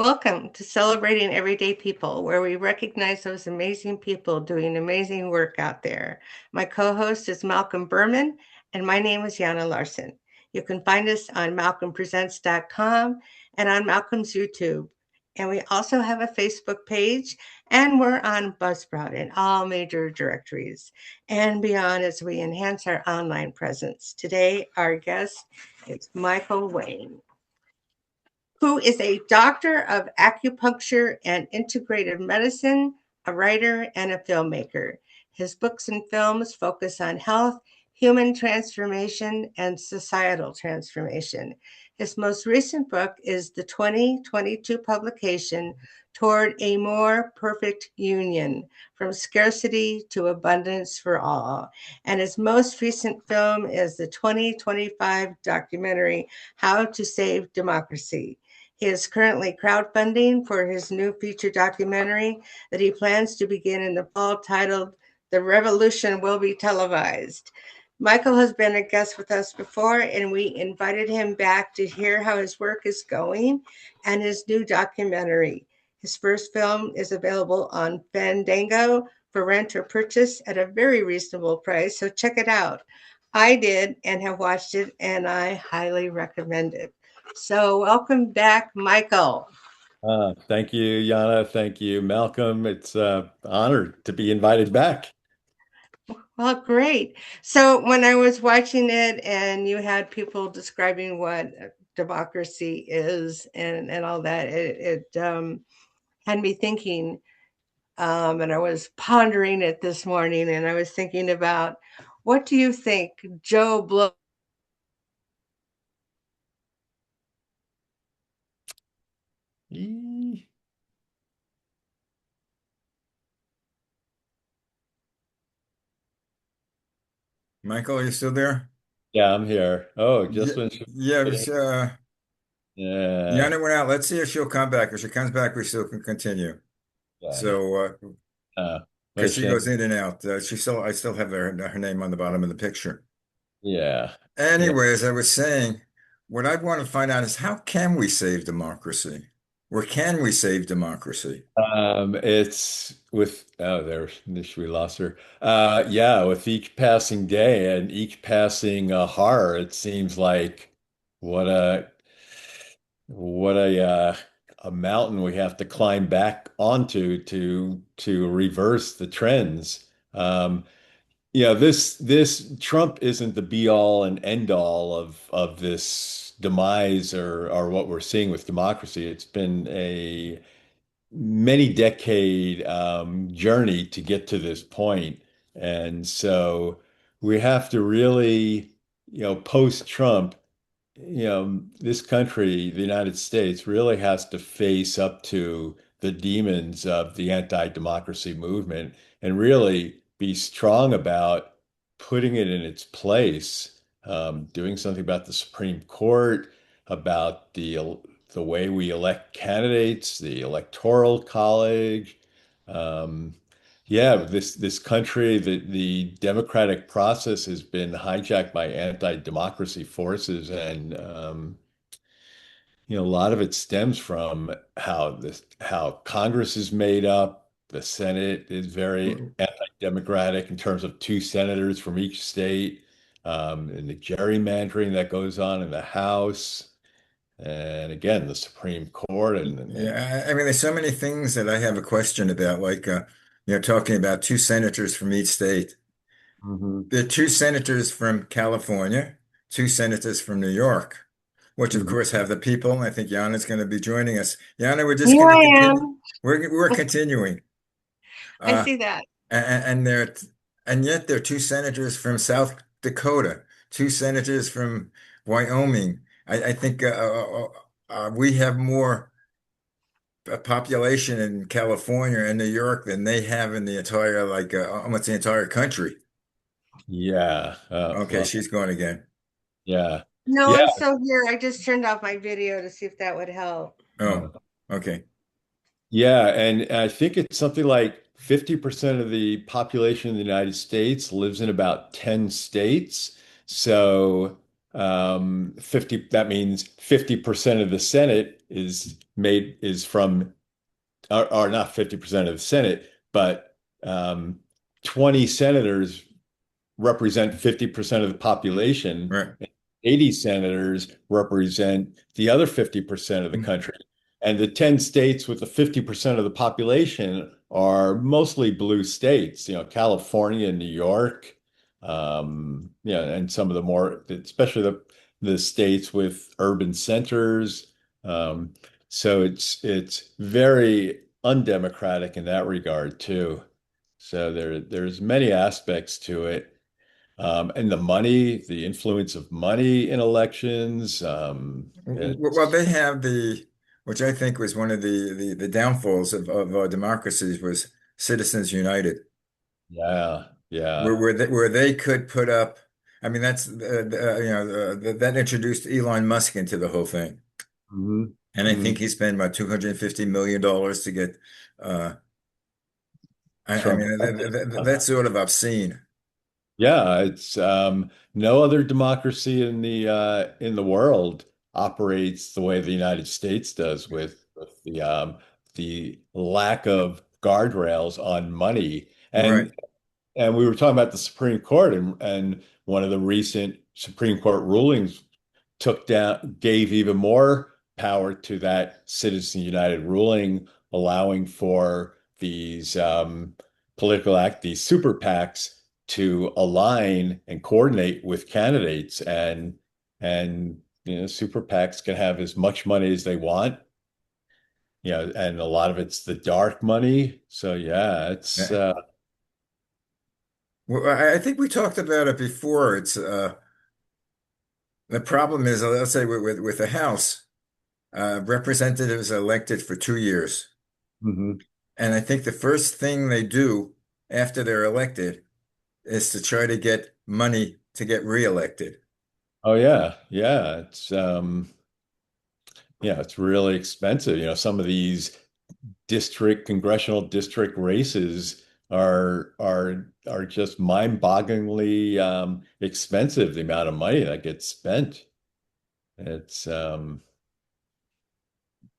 Welcome to Celebrating Everyday People, where we recognize those amazing people doing amazing work out there. My co host is Malcolm Berman, and my name is Yana Larson. You can find us on malcolmpresents.com and on Malcolm's YouTube. And we also have a Facebook page, and we're on Buzzsprout in all major directories and beyond as we enhance our online presence. Today, our guest is Michael Wayne, who is a doctor of acupuncture and integrative medicine, a writer, and a filmmaker. His books and films focus on health, human transformation, and societal transformation. His most recent book is the 2022 publication, Toward a More Perfect Union, From Scarcity to Abundance for All. And his most recent film is the 2025 documentary, How to Save Democracy. He is currently crowdfunding for his new feature documentary that he plans to begin in the fall, titled The Revolution Will Be Televised. Michael has been a guest with us before, and we invited him back to hear how his work is going and his new documentary. His first film is available on Fandango for rent or purchase at a very reasonable price, so check it out. I did and have watched it, and I highly recommend it. So, welcome back, Michael. Thank you, Yana. Thank you, Malcolm. It's honored to be invited back. Well, great. So, when I was watching it and you had people describing what democracy is and all that, it had me thinking, and I was pondering it this morning, and I was thinking about what do you think Joe Blow? Eee. Michael, are you still there? Yeah, I'm here. Oh, Yeah, just when she yeah. was yeah, Yana went out. Let's see if she'll come back. If she comes back, we still can continue. yeah. So, What a because she shame. goes in and out, I still have her name on the bottom of the picture. Yeah, yeah. Anyways, I was saying, what I want to find out is how can we save democracy? Or can we save democracy? It's with there we lost her. Yeah, with each passing day and each passing horror, it seems like what a what a mountain we have to climb back onto to reverse the trends. This Trump isn't the be all and end all of this demise or what we're seeing with democracy. It's been a many decade journey to get to this point, and so we have to really, post Trump, this country, the United States, really has to face up to the demons of the anti-democracy movement and really be strong about putting it in its place, doing something about the Supreme Court, about the way we elect candidates, the Electoral College. Um, yeah, this country, the democratic process has been hijacked by anti-democracy forces, and a lot of it stems from how Congress is made up. The Senate is very anti-democratic in terms of two senators from each state, and the gerrymandering that goes on in the House, and again, the Supreme Court, and Yeah, I mean, there's so many things that I have a question about, like, talking about two senators from each state. Mhm. There are two senators from California, two senators from New York, which of Mhm. course have the people. I think Yana's going to be joining us. Yana, we're just Here going to I continue. am. We're continuing. I Uh, see that. and and yet there are two senators from South Dakota, two senators from Wyoming. I think we have more population in California and New York than they have in the entire, like, almost the entire country. Yeah, Okay, well, she's going again. yeah, No, yeah. I'm still here. I just turned off my video to see if that would help. Oh, okay. Yeah, and I think it's something like 50% of the population in the United States lives in about 10 states. So 50, that means 50% of the Senate is made is from are not 50% of the Senate, but 20 senators represent 50% of the population. Right. 80 senators represent the other 50% of the country. And the 10 states with the 50% of the population are mostly blue states, California, New York, and some of the more, especially the states with urban centers. Um, so it's very undemocratic in that regard too. So there's many aspects to it. And the money, the influence of money in elections. Well, they have which I think was one of the downfalls of our democracies was Citizens United, Yeah, yeah. where they could put up. I mean, that's that introduced Elon Musk into the whole thing, Hmm. and I think he spent about $250 million to get. Uh, I Trump mean, elected. that's sort of obscene. Yeah, it's no other democracy in the world operates the way the United States does with the lack of guardrails on money. Right. And we were talking about the Supreme Court, and one of the recent Supreme Court rulings gave even more power to that Citizen United ruling, allowing for these super PACs to align and coordinate with candidates, and super PACs can have as much money as they want, and a lot of it's the dark money. So yeah, it's Yeah. Well, I think we talked about it before. It's the problem is, let's say with the House, representatives are elected for 2 years. mhm. And I think the first thing they do after they're elected is to try to get money to get reelected. Oh yeah, yeah, it's really expensive. Some of these congressional district races are just mind-bogglingly expensive, the amount of money that gets spent. It's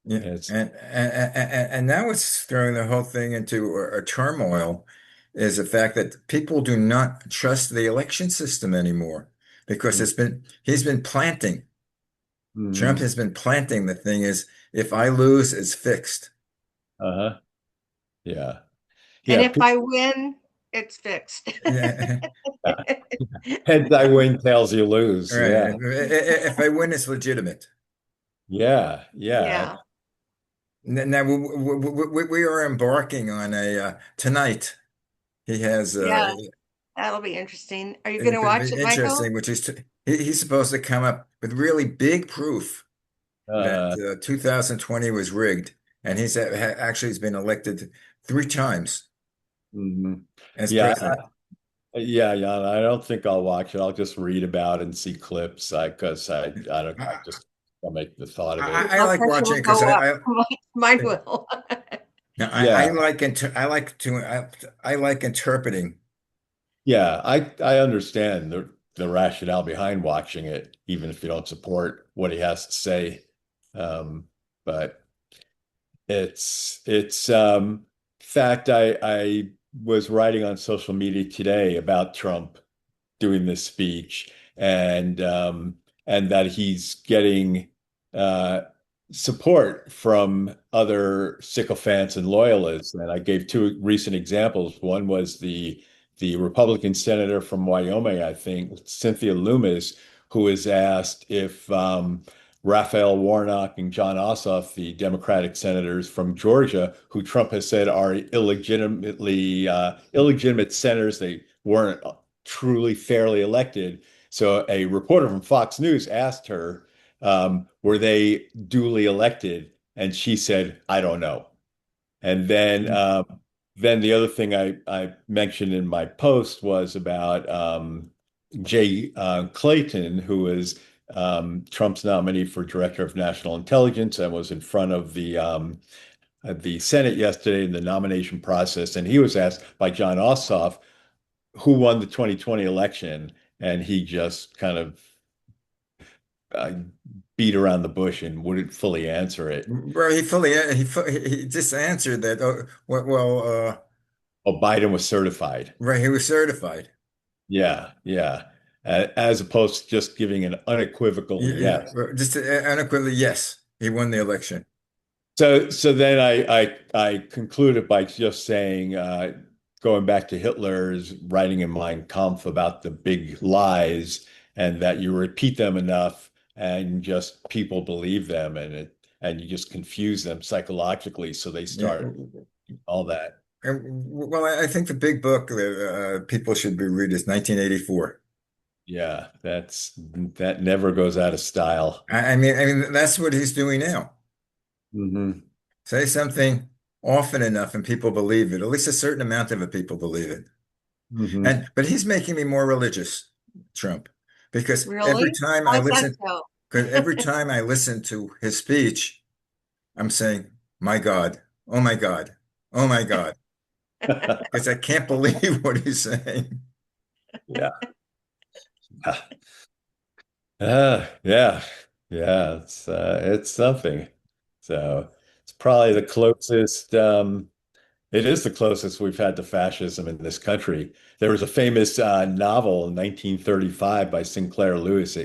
Yeah. it's And now it's throwing the whole thing into a turmoil is the fact that people do not trust the election system anymore because he's been planting. Trump Mhm. has been planting the thing is if I lose, it's fixed. Uh-huh. Yeah. And Yeah. if I win, it's fixed. Yeah. Heads I win, tails you lose. Right. Yeah. If I win, it's legitimate. Yeah. Yeah. Yeah. Now we are embarking on a tonight. He has Yeah. That'll be interesting. Are you going it's to going to watch be it, Michael? interesting, which is he's supposed to come up with really big proof that Uh, 2020 was rigged, and actually has been elected 3 times mhm. as Yeah. president. Yeah, yeah. I don't think I'll watch it. I'll just read about it and see clips. Because I don't. I I, just I'll make the thought of Your it. I blood like pressure watching will it because go up. Mine I, will. no, I Yeah, like I like interpreting. yeah. I understand the rationale behind watching it, even if you don't support what he has to say. But it's fact. I was writing on social media today about Trump doing this speech, and that he's getting uh, support from other sycophants and loyalists. And I gave two recent examples. One was the Republican senator from Wyoming, I think, Cynthia Loomis, who was asked if Raphael Warnock and John Ossoff, the Democratic senators from Georgia, who Trump has said are illegitimate senators, they weren't truly fairly elected. So a reporter from Fox News asked her, were they duly elected? And she said, I don't know. And then the other thing I mentioned in my post was about Jay Clayton, who is Trump's nominee for Director of National Intelligence and was in front of the Senate yesterday in the nomination process. And he was asked by John Ossoff who won the 2020 election, and he just kind of uh, beat around the bush and wouldn't fully answer it. Well, he just answered that. Oh, Oh, Biden was certified. right, he was certified. Yeah, yeah. As opposed to just giving an unequivocal yes. Just unequivocally, yes, he won the election. So then I concluded by just saying, going back to Hitler's writing in Mein Kampf about the big lies, and that you repeat them enough, and just people believe them, and you just confuse them psychologically, so they Yeah. start all that. Well, I think the big book that people should be read is 1984. Yeah, that never goes out of style. I mean, that's what he's doing now. Hmm. Say something often enough and people believe it. At least a certain amount of it, people believe it. Hmm. But he's making me more religious, Trump, because Really? How's that so? every time I listen to his speech, I'm saying, "My God, oh my God, oh my God," because I can't believe what he's saying. Yeah. Yeah. Yeah, it's something. So it's probably the closest it is the closest we've had to fascism in this country. There was a famous novel in 1935 by Sinclair Lewis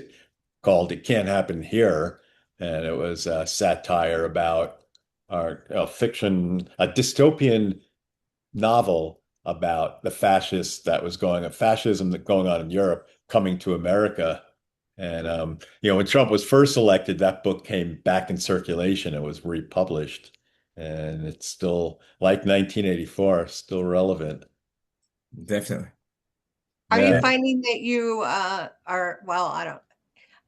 called It Can't Happen Here. And it was a satire about our fiction, a dystopian novel about the fascism that going on in Europe coming to America. And when Trump was first elected, that book came back in circulation. It was republished, and it's still like 1984, still relevant. Definitely. Are you Yeah. finding that you are, well, I don't,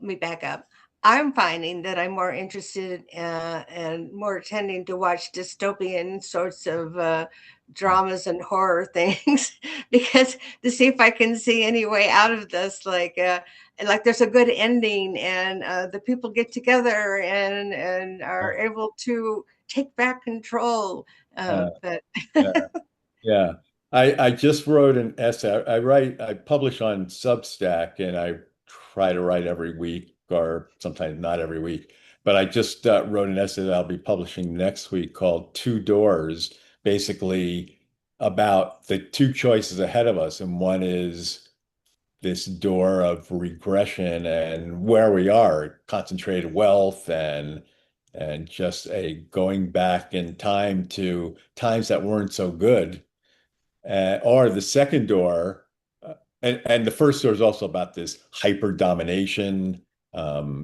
let me back up. I'm finding that I'm more interested and more tending to watch dystopian sorts of dramas and horror things because to see if I can see any way out of this, like there's a good ending and the people get together and are able to take back control. Uh, But yeah. Yeah. I just wrote an essay. I publish on Substack, and I try to write every week, or sometimes not every week. But I just wrote an essay that I'll be publishing next week called Two Doors, basically about the two choices ahead of us. And one is this door of regression and where we are, concentrated wealth and just a going back in time to times that weren't so good, or the second door, and the first door is also about this hyper domination,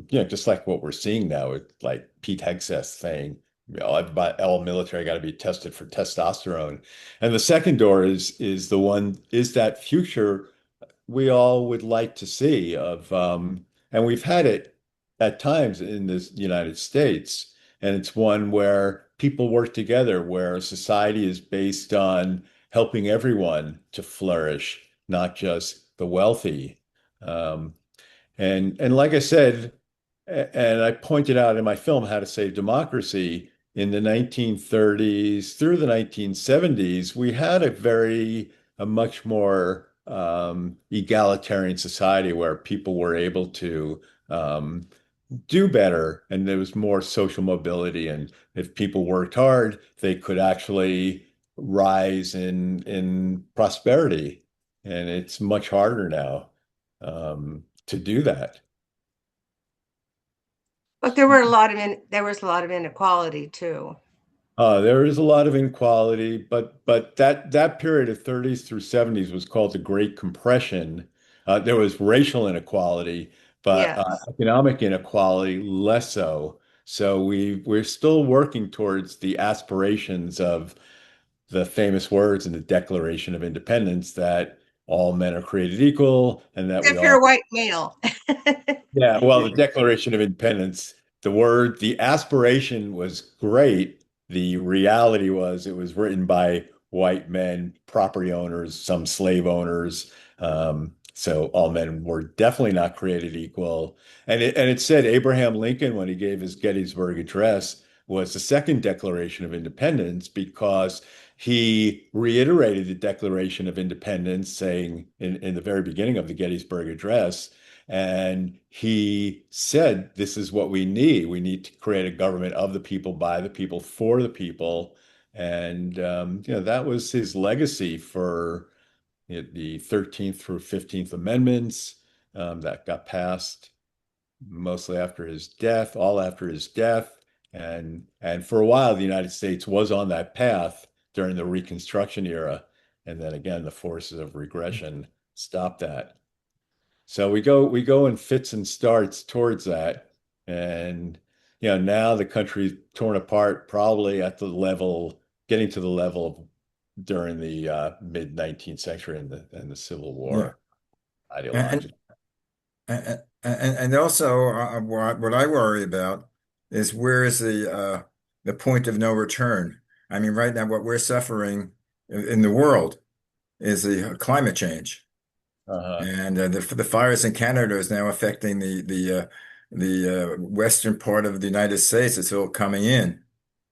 just like what we're seeing now with like Pete Hegseth saying, all military got to be tested for testosterone. And the second door is that future we all would like to see and we've had it at times in the United States, and it's one where people work together, where society is based on helping everyone to flourish, not just the wealthy. Um, and like I said, and I pointed out in my film How to Save Democracy, in the 1930s through the 1970s, we had a much more egalitarian society where people were able to do better, and there was more social mobility. And if people worked hard, they could actually rise in prosperity. And it's much harder now to do that. there was a lot of inequality too. There is a lot of inequality, but that period of 30s through 70s was called the Great Compression. There was racial inequality, but Yes. economic inequality less so. So we're still working towards the aspirations of the famous words in the Declaration of Independence that all men are created equal and that we If you're a all. white male. Yeah, well, the Declaration of Independence, the aspiration was great. The reality was it was written by white men, property owners, some slave owners. So all men were definitely not created equal. And it said Abraham Lincoln, when he gave his Gettysburg Address, was the second Declaration of Independence because he reiterated the Declaration of Independence, saying in the very beginning of the Gettysburg Address And he said, this is what we need. We need to create a government of the people, by the people, for the people. And, that was his legacy for the 13th through 15th Amendments that got passed mostly after his death, all after his death. And for a while, the United States was on that path during the Reconstruction era. And then again, the forces of regression stopped that. So we go in fits and starts towards that. And now the country's torn apart, probably at the level, getting to the level of during the mid 19th century and the Civil Yeah. War And ideology. and also what I worry about is where is the point of no return? I mean, right now what we're suffering in the world is the climate change, Uh-huh. and the fires in Canada is now affecting the western part of the United States. It's all coming in.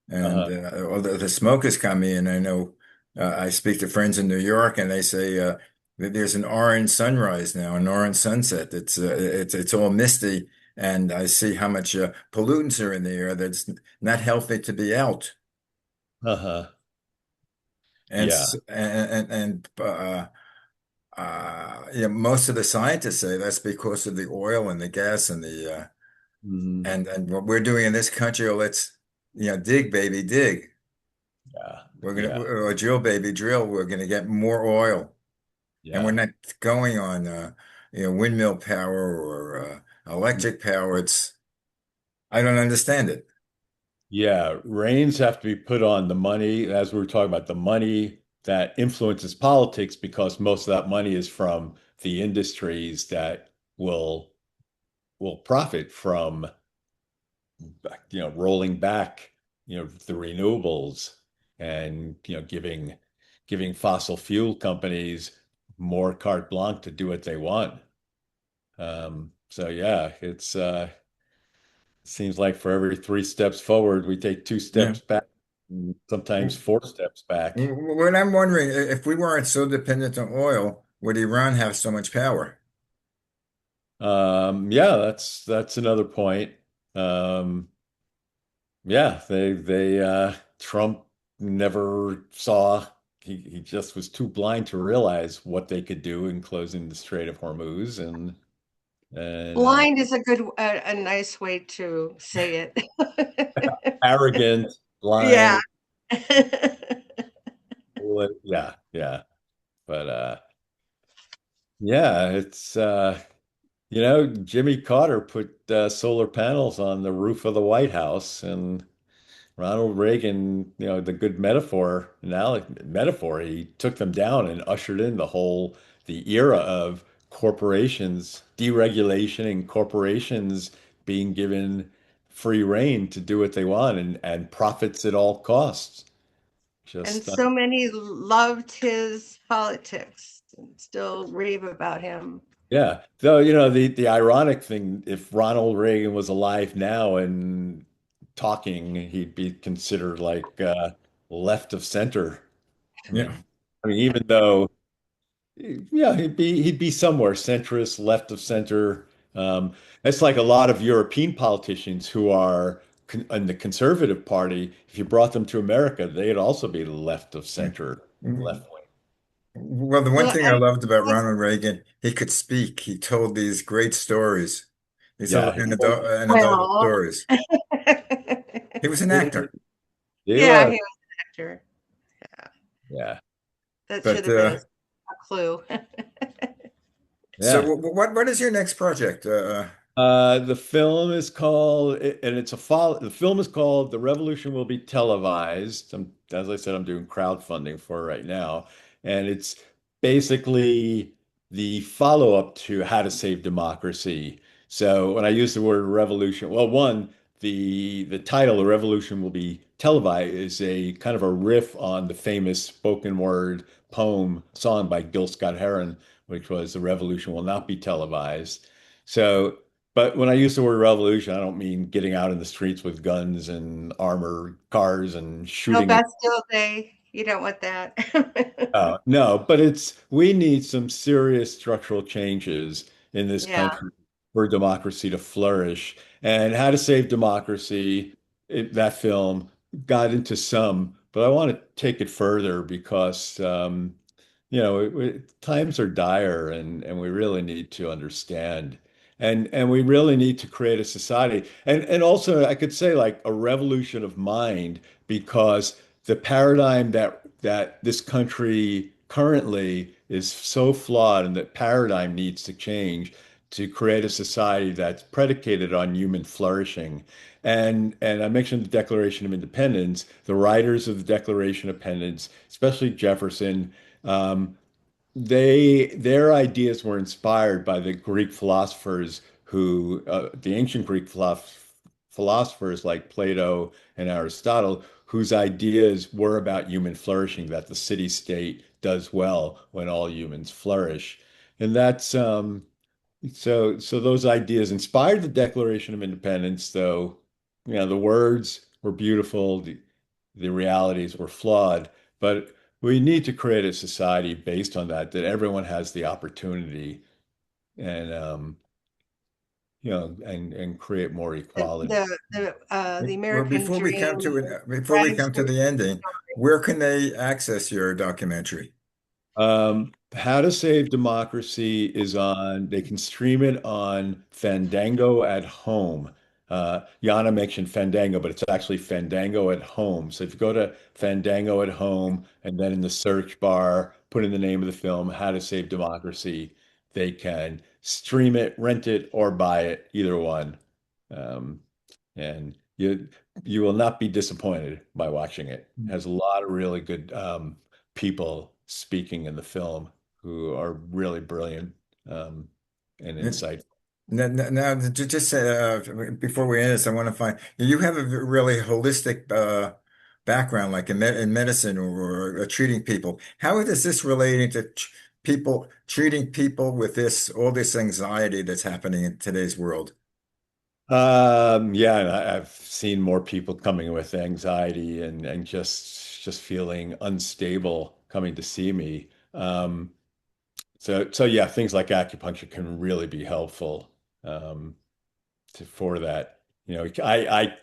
And Uh-huh. although the smoke is coming in, I know I speak to friends in New York, and they say that there's an orange sunrise now, an orange sunset. It's all misty, and I see how much pollutants are in the air that's not healthy to be out. Uh-huh. And Yeah. s- and yeah, most of the scientists say that's because of the oil and the gas and the Mhm. and what we're doing in this country. Well, let's dig, baby, dig. Yeah. We're gonna Yeah. or drill, baby, drill. We're gonna get more oil, and we're Yeah. not going on windmill power or electric power. It's I don't understand it. Yeah. Reins have to be put on the money, as we were talking about, the money that influences politics, because most of that money is from the industries that will will profit from rolling back, the renewables and giving fossil fuel companies more carte blanche to do what they want. So yeah, seems like for every three steps forward, we take two Yeah. steps back, and sometimes four steps back. What I'm wondering, if we weren't so dependent on oil, would Iran have so much power? Yeah, that's another point. Um, yeah, they Trump never saw. He just was too blind to realize what they could do in closing the Strait of Hormuz, and Blind is a nice way to say it. arrogant, Yeah. blind. Yeah, yeah. But yeah, it's Jimmy Carter put solar panels on the roof of the White House, and Ronald Reagan, the good metaphor, he took them down and ushered in the era of corporations, deregulation and corporations being given free rein to do what they want and profits at all costs. And Just so many loved his politics and still rave about him. Yeah. Though, the ironic thing, if Ronald Reagan was alive now and talking, he'd be considered like left of center. I Yeah. mean, even though, yeah, he'd be somewhere centrist, left of center. It's like a lot of European politicians who are in the conservative party. If you brought them to America, they'd also be left of Yeah. center, Mm, left wing. Well, the one Well, thing I and loved about Ronald Reagan, he could speak. He told these great stories. He Yeah. told anecdotal well, stories. He was an actor, He yeah, was. he was an actor. Yeah, Yeah. that should but have been a clue. so Yeah. what is your next project? The film is called, and it's a follow. The film is called "The Revolution Will Be Televised." As I said, I'm doing crowdfunding for it right now, and it's basically the follow-up to How to Save Democracy. So when I use the word revolution, well, one, the title, "The Revolution Will Be Televised," is a kind of a riff on the famous spoken word poem song by Gil Scott-Heron, which was "The Revolution Will Not Be Televised." So. But when I use the word revolution, I don't mean getting out in the streets with guns and armored cars and No shooting. Bastille Day. You don't want that. No, but we need some serious structural changes in this Yeah. country. for democracy to flourish. And How to Save Democracy, that film got into some, but I want to take it further because times are dire, and we really need to understand. And we really need to create a society. And also I could say like a revolution of mind, because the paradigm that this country currently is so flawed, and that paradigm needs to change to create a society that's predicated on human flourishing. And I mentioned the Declaration of Independence. The writers of the Declaration of Independence, especially Jefferson, um, their ideas were inspired by the Greek philosophers the ancient Greek philosophers like Plato and Aristotle, whose ideas were about human flourishing, that the city-state does well when all humans flourish. And that's so those ideas inspired the Declaration of Independence, though, the words were beautiful, the realities were flawed, but we need to create a society based on that everyone has the opportunity, and and create more equality. The Well, American dream, before we come to Gettysburg the ending, story. where can they access your documentary? How to Save Democracy is on, they can stream it on Fandango at Home. Yana mentioned Fandango, but it's actually Fandango at Home. So if you go to Fandango at Home and then in the search bar, put in the name of the film, How to Save Democracy, they can stream it, rent it, or buy it, either one. Um, and you will not be disappointed by watching it. It has a lot of really good people speaking in the film who are really brilliant, and insightful. Now, just before we end this, I want to find you have a really holistic background, like in medicine or treating people. How is this relating to people treating people with all this anxiety that's happening in today's world? Yeah, and I've seen more people coming with anxiety and just feeling unstable coming to see me. So yeah, things like acupuncture can really be helpful, for that. I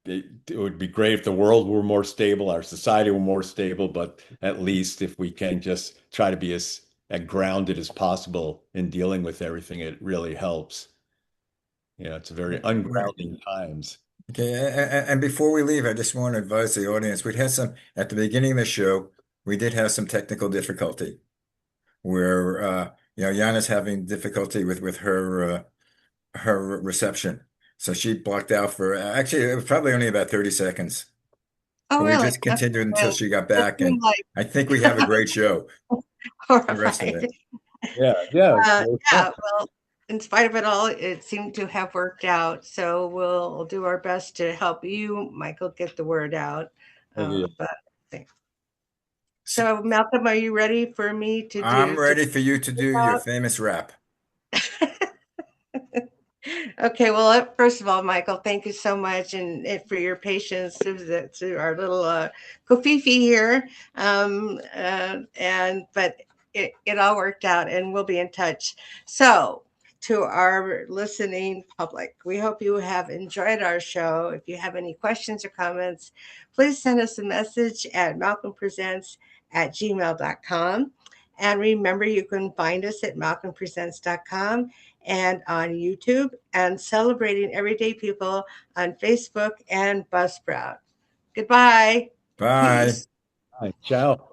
it would be great if the world were more stable, our society were more stable, but at least if we can just try to be as grounded as possible in dealing with everything, it really helps. It's a very Right. ungrounding times. Okay, and before we leave, I just want to advise the audience. We had some at the beginning of the show. We did have some technical difficulty where Yana's having difficulty with her reception, so she blocked out for actually it was probably only about 30 seconds. Oh, But we really? just Okay. continued until Well, she got it back, seemed and like I think we have a great show. all The rest of right. it. Yeah, yeah, it's really fun. Yeah, well, in spite of it all, it seemed to have worked out. So we'll do our best to help you, Michael, get the word out. Thank you. But so, Malcolm, are you ready for me to I'm do to ready for you to do your out? famous rap. Okay, well, first of all, Michael, thank you so much and for your patience to our little kofifi here. But it all worked out, and we'll be in touch. So, to our listening public, we hope you have enjoyed our show. If you have any questions or comments, please send us a message at malcolmpresents@gmail.com. And remember, you can find us at malcolmpresents.com and on YouTube, and Celebrating Everyday People on Facebook and Buzzsprout. Goodbye. Bye. Peace. Hi, ciao.